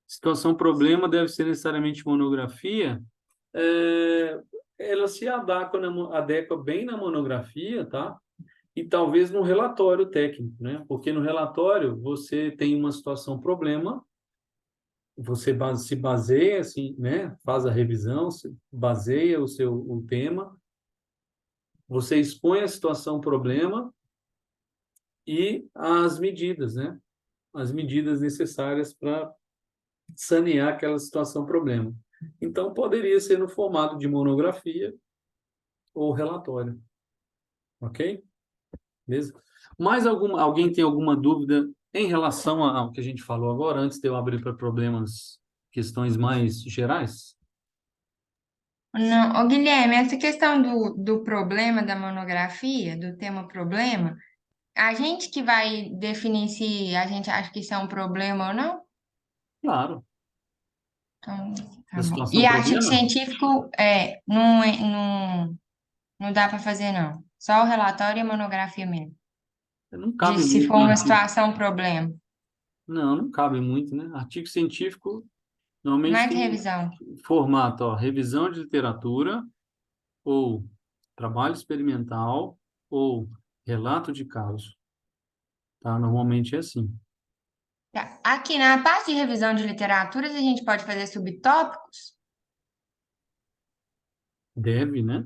Situação problema deve ser necessariamente monografia? É, ela se adequa bem na monografia, tá? E talvez no relatório técnico, né? Porque no relatório você tem uma situação problema, você se baseia, assim, né? Faz a revisão, se baseia o tema, você expõe a situação problema e as medidas, né? As medidas necessárias para sanear aquela situação problema. Então, poderia ser no formato de monografia ou relatório, ok? Beleza? Alguém tem alguma dúvida em relação ao que a gente falou agora, antes de eu abrir para problemas, questões mais gerais? Não, ô Guilherme, essa questão do problema da monografia, do tema problema, a gente que vai definir se a gente acha que isso é um problema ou não? Claro. Então, Da tá bom. situação E artigo problema? científico não dá para fazer, não. Só o relatório e a monografia mesmo. Não De cabe se muito for no uma artigo. situação problema. Não, não cabe muito, né? Artigo científico normalmente Mais tem revisão. formato, ó, revisão de literatura ou trabalho experimental ou relato de caso, tá? Normalmente é assim. Tá. Aqui na parte de revisão de literaturas, a gente pode fazer subtópicos? Deve, né?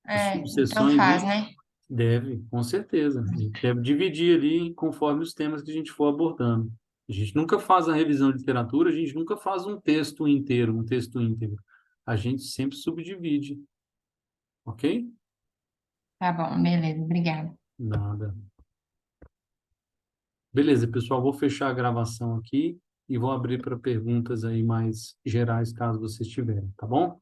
As Então subseções, faz, né? né? Deve, com certeza. A gente deve dividir ali conforme os temas que a gente for abordando. A gente nunca faz a revisão de literatura, a gente nunca faz um texto inteiro, um texto íntegro. A gente sempre subdivide, ok? Tá bom, beleza, obrigada. Nada. Beleza, pessoal, vou fechar a gravação aqui e vou abrir para perguntas aí mais gerais, caso vocês tiverem, tá bom?